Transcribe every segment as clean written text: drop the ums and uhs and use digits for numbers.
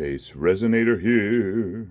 BassResinator here.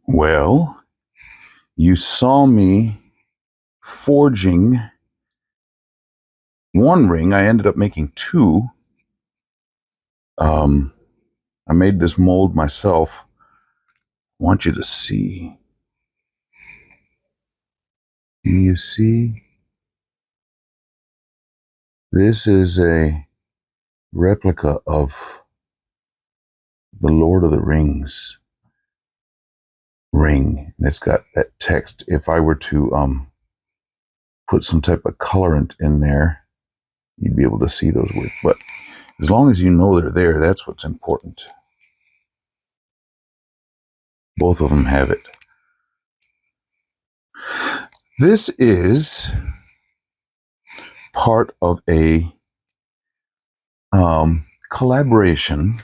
Well, you saw me forging one ring. I ended up making two. I made this mold myself. I want you to see. Can you see? This is a replica of the Lord of the Rings ring. And it's got that text. If I were to put some type of colorant in there, you'd be able to see those words. But as long as you know they're there, that's what's important. Both of them have it. This is part of a collaboration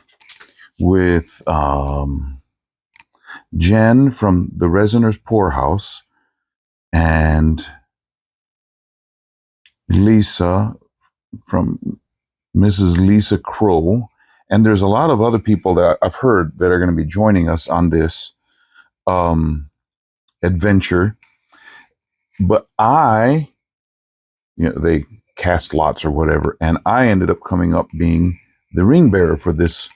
with Jen from the Resiner's Poorhouse and Lisa from Mrs. Lisa Crow. And there's a lot of other people that I've heard that are going to be joining us on this adventure. But they cast lots or whatever, and I ended up coming up being the ring bearer for this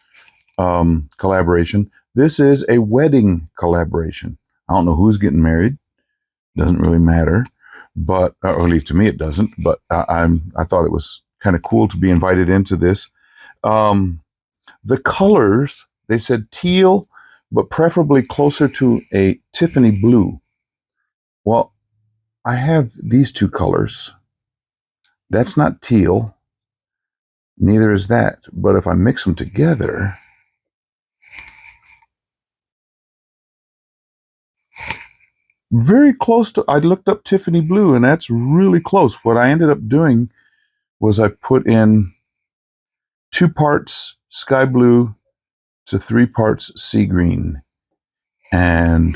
collaboration. This is a wedding collaboration. I don't know who's getting married. Doesn't really matter, but or at least to me it doesn't. But I thought it was kind of cool to be invited into this. The colors, they said teal, but preferably closer to a Tiffany blue. Well, I have these two colors. That's not teal. Neither is that. But if I mix them together, very close to, I looked up Tiffany blue, and that's really close. What I ended up doing was I put in 2 parts sky blue to 3 parts sea green. And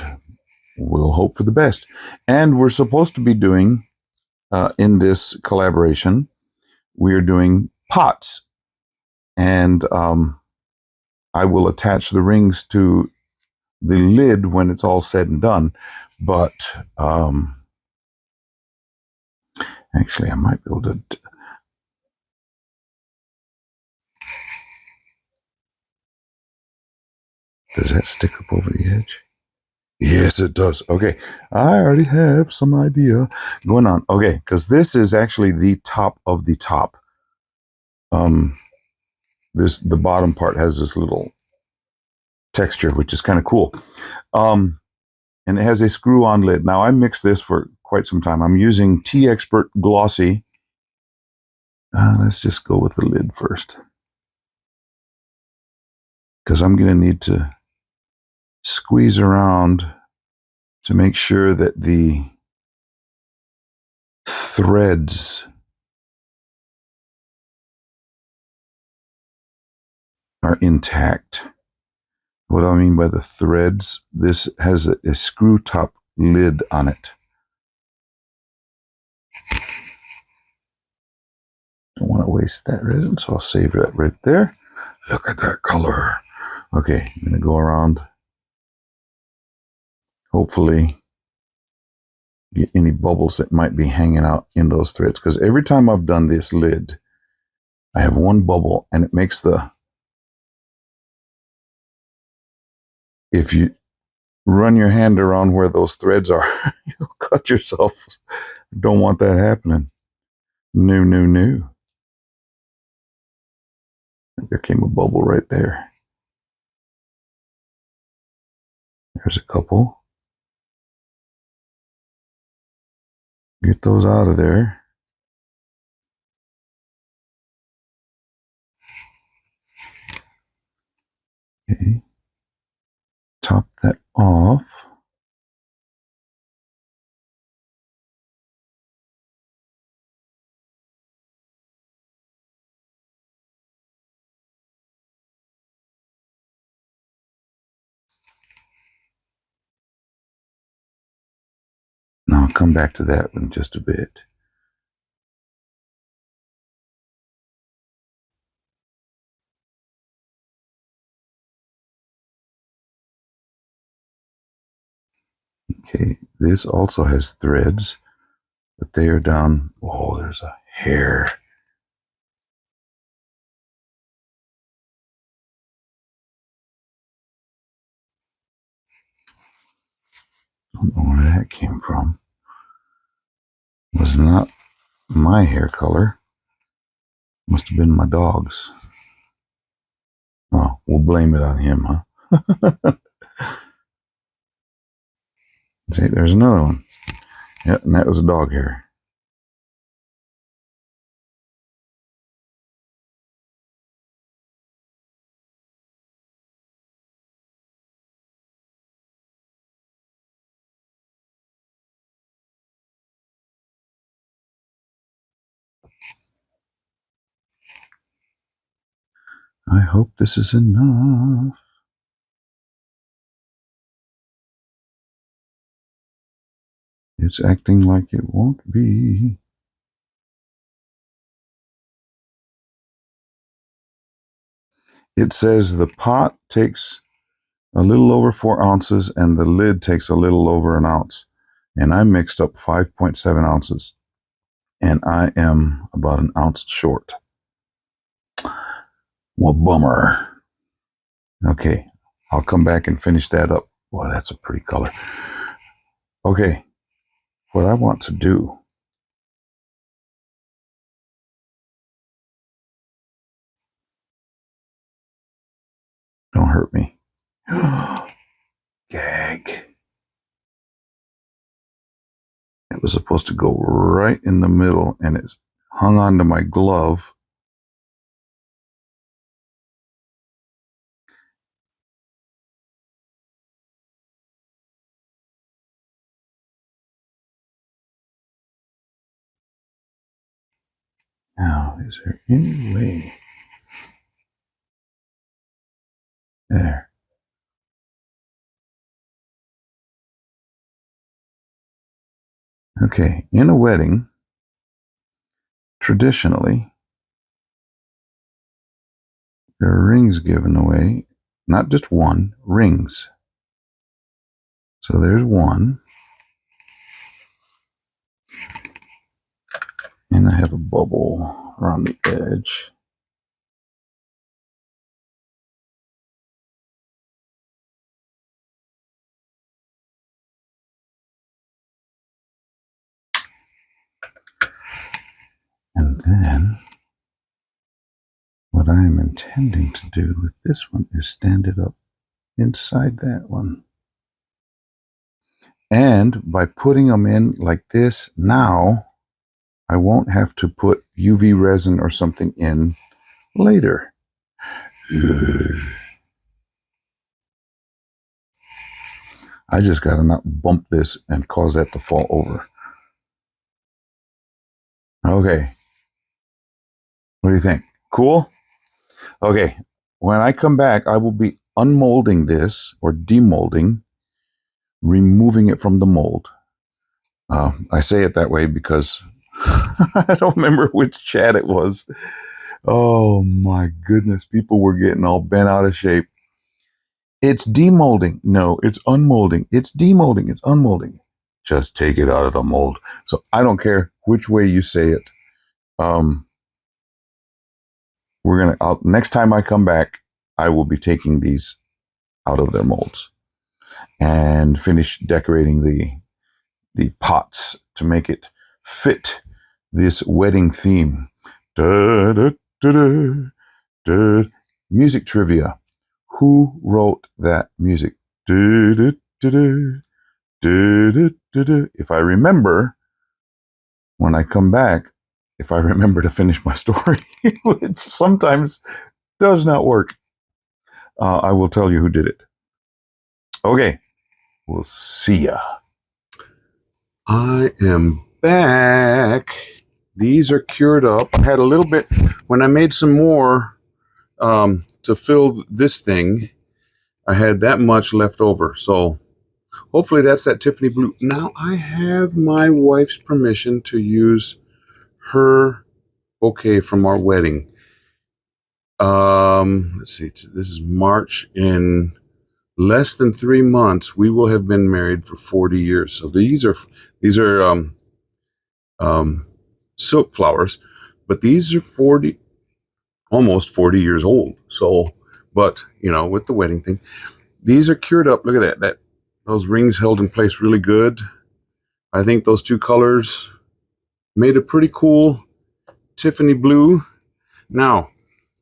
we'll hope for the best. And we're supposed to be doing, in this collaboration, we're doing pots. And I will attach the rings to the lid when it's all said and done. But actually, I might be able to. Does that stick up over the edge? Yes, it does. Okay, I already have some idea going on. Okay, because this is actually the top of the top. The bottom part has this little texture, which is kind of cool. And it has a screw-on lid. Now, I mixed this for quite some time. I'm using T-Expert Glossy. Let's just go with the lid first, because I'm going to need to squeeze around to make sure that the threads are intact. What do I mean by the threads? This has a screw top lid on it. Don't want to waste that resin, so I'll save that right there. Look at that color. Okay, I'm going to go around. Hopefully get any bubbles that might be hanging out in those threads. Because every time I've done this lid, I have one bubble and it makes the, if you run your hand around where those threads are, you'll cut yourself. Don't want that happening. No. There came a bubble right there. There's a couple. Get those out of there. Okay. Top that off. Now I'll come back to that in just a bit. Okay, this also has threads, but they are down. Oh, there's a hair. I don't know where that came from. It was not my hair color. Must have been my dog's. Oh, we'll blame it on him, huh? See, there's another one. Yep, and that was a dog hair. I hope this is enough. It's acting like it won't be. It says the pot takes a little over 4 ounces and the lid takes a little over an ounce. And I mixed up 5.7 ounces. And I am about an ounce short. Well, bummer. Okay, I'll come back and finish that up. Boy, that's a pretty color. Okay, what I want to do. Don't hurt me. Gag. It was supposed to go right in the middle and it's hung onto my glove. Now, is there any way? There. Okay, in a wedding, traditionally, there are rings given away, not just one, rings. So there's one. And I have a bubble around the edge. And then what I am intending to do with this one is stand it up inside that one. And by putting them in like this now, I won't have to put UV resin or something in later. I just got to not bump this and cause that to fall over. Okay. What do you think? Cool? Okay. When I come back, I will be unmolding this or demolding, removing it from the mold. I say it that way because I don't remember which chat it was. Oh my goodness. People were getting all bent out of shape. It's demolding. No, it's unmolding. It's demolding. It's unmolding. Just take it out of the mold. So I don't care which way you say it. Next time I come back, I will be taking these out of their molds and finish decorating the pots to make it fit this wedding theme. Da, da, da, da, da. Music trivia. Who wrote that music? Da, da, da, da, da, da, da, da. If I remember, when I come back, if I remember to finish my story, which sometimes does not work, I will tell you who did it. Okay, we'll see ya. I am back. These are cured up. I had a little bit, when I made some more to fill this thing, I had that much left over. So hopefully that's that Tiffany blue. Now I have my wife's permission to use her bouquet from our wedding. Let's see, this is March. In less than 3 months, we will have been married for 40 years. So these are silk flowers, but these are almost 40 years old. So, but you know, with the wedding thing, these are cured up. Look at that. Those rings held in place really good. I think those two colors made a pretty cool Tiffany blue. Now,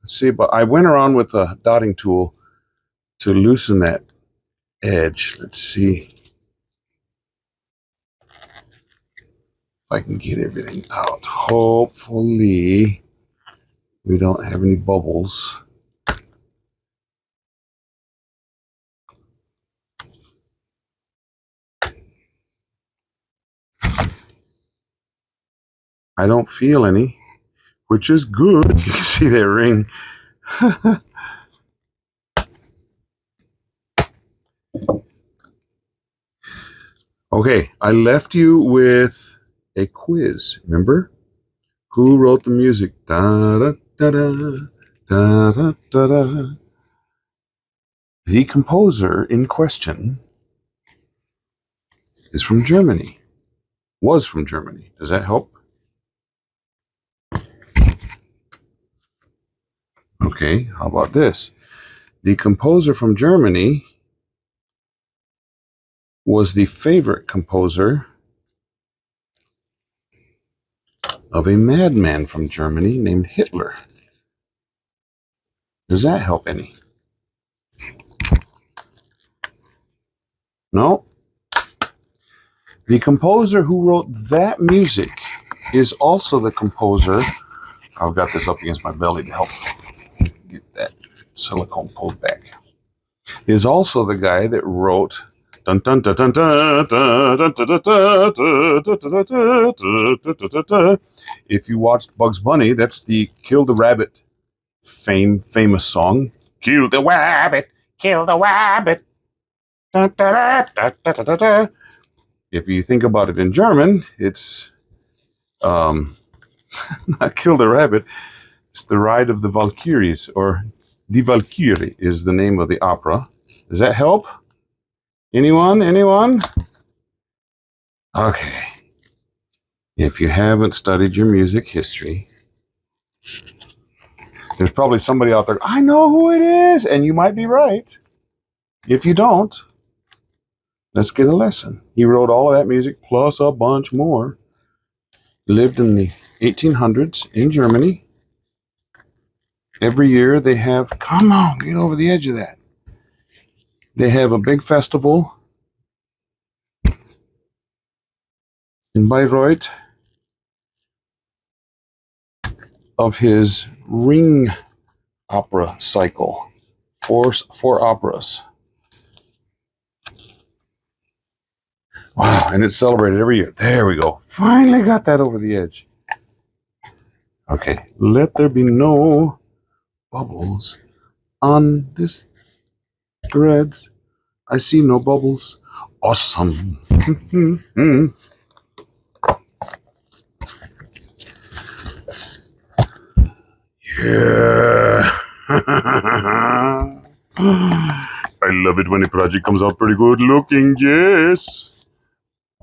let's see, but I went around with a dotting tool to loosen that edge. Let's see if I can get everything out. Hopefully we don't have any bubbles. I don't feel any, which is good. You can see that ring. Okay, I left you with a quiz. Remember? Who wrote the music? Da da da da da da da da. The composer in question is from Germany. Was from Germany. Does that help? Okay, how about this? The composer from Germany was the favorite composer of a madman from Germany named Hitler. Does that help any? No? The composer who wrote that music is also the composer. I've got this up against my belly to help get that silicone pulled back. Is also the guy that wrote dun dun dun dun dun dun dun dun dun dun. If you watched Bugs Bunny, that's the Kill the Rabbit famous song. Kill the rabbit, kill the rabbit. Dun, dun, dun, dun, dun, dun, dun. If you think about it in German, it's not Kill the Rabbit. It's the Ride of the Valkyries, or Die Valkyrie is the name of the opera. Does that help? Anyone? Anyone? Okay. If you haven't studied your music history, there's probably somebody out there, I know who it is, and you might be right. If you don't, let's get a lesson. He wrote all of that music plus a bunch more. He lived in the 1800s in Germany. Every year they have, come on, get over the edge of that. They have a big festival in Bayreuth of his ring opera cycle. Four operas. Wow, and it's celebrated every year. There we go. Finally got that over the edge. Okay, let there be no bubbles on this thread. I see no bubbles. Awesome. Yeah. I love it when a project comes out pretty good looking. Yes.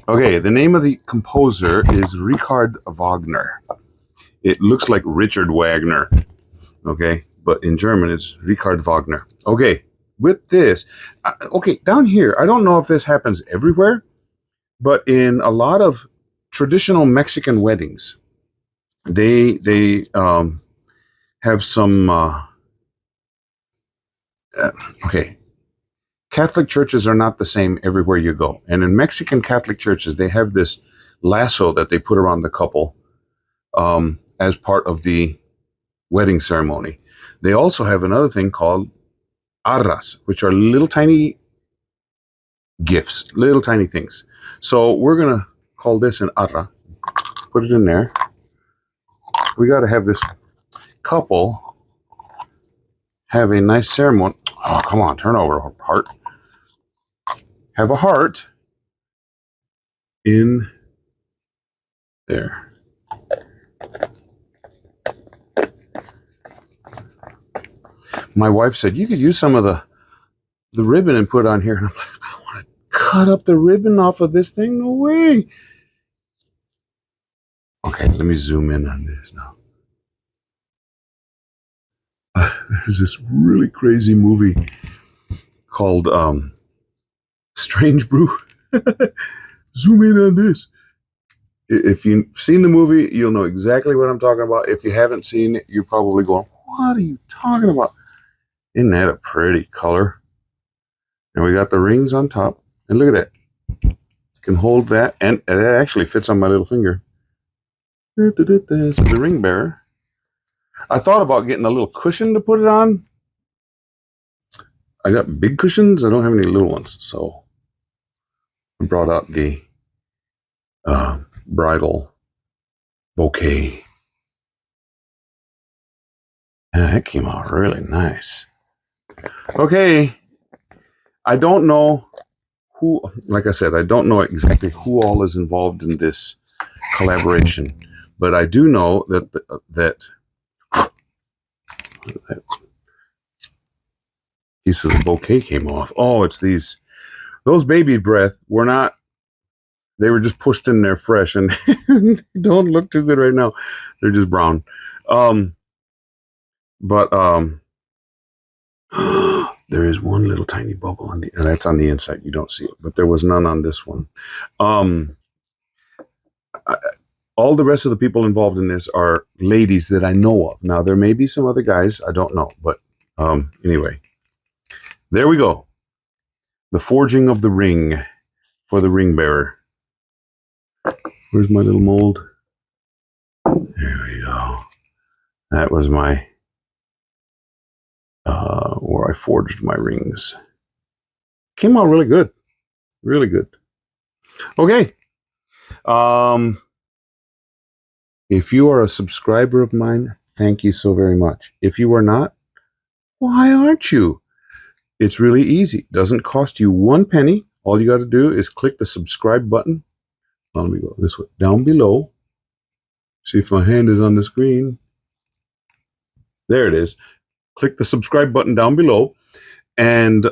Okay, the name of the composer is Richard Wagner. It looks like Richard Wagner. Okay, but in German it's Richard Wagner. Okay, with this, okay, down here, I don't know if this happens everywhere, but in a lot of traditional Mexican weddings, they have some okay. Catholic churches are not the same everywhere you go, and in Mexican Catholic churches, they have this lasso that they put around the couple as part of the wedding ceremony. They also have another thing called arras, which are little tiny gifts, little tiny things. So we're gonna call this an arra. Put it in there. We got to have this couple have a nice ceremony. Oh, come on, turn over, heart. Have a heart in there. My wife said you could use some of the ribbon and put on here, and I'm like, I don't want to cut up the ribbon off of this thing. No way. Okay, let me zoom in on this now. There's this really crazy movie called Strange Brew. Zoom in on this. If you've seen the movie, you'll know exactly what I'm talking about. If you haven't seen it, you're probably going, what are you talking about? Isn't that a pretty color? And we got the rings on top. And look at that. You can hold that, and it actually fits on my little finger. So the ring bearer. I thought about getting a little cushion to put it on. I got big cushions. I don't have any little ones. So I brought out the bridal bouquet. And that came out really nice. Okay. I don't know who, like I said, I don't know exactly who all is involved in this collaboration, but I do know that that piece of the bouquet came off. Oh, it's those baby breath were not, they were just pushed in there fresh and don't look too good right now. They're just brown. But there is one little tiny bubble and that's on the inside. You don't see it, but there was none on this one. All the rest of the people involved in this are ladies that I know of. Now, there may be some other guys. I don't know. But anyway, there we go. The forging of the ring for the ring bearer. Where's my little mold? There we go. That was my, where I forged my rings. Came out really good. Really good. Okay. If you are a subscriber of mine, thank you so very much. If you are not, why aren't you? It's really easy. Doesn't cost you 1 penny. All you got to do is click the subscribe button. Let me go this way. Down below. See if my hand is on the screen. There it is. Click the subscribe button down below. And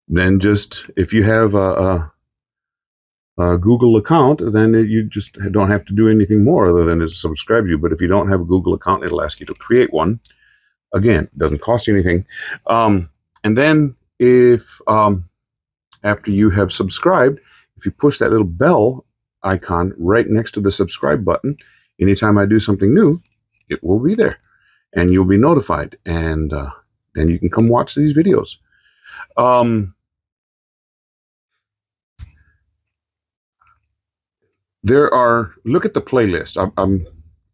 then just, if you have a Google account, then you just don't have to do anything more other than to subscribe you. But if you don't have a Google account, it'll ask you to create one. Again, it doesn't cost you anything. And then if after you have subscribed, if you push that little bell icon right next to the subscribe button, anytime I do something new, it will be there and you'll be notified. And then you can come watch these videos. Look at the playlist.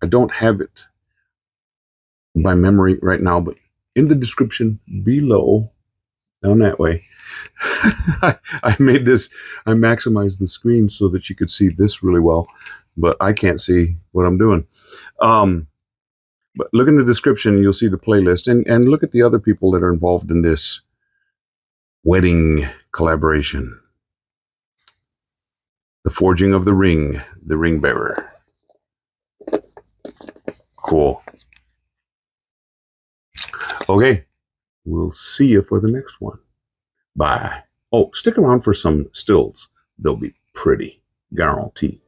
I don't have it by memory right now, but in the description below, down that way, I made this, I maximized the screen so that you could see this really well, but I can't see what I'm doing. But look in the description, you'll see the playlist, and look at the other people that are involved in this wedding collaboration. The forging of the ring bearer. Cool. Okay, we'll see you for the next one. Bye. Oh, stick around for some stills. They'll be pretty, guarantee.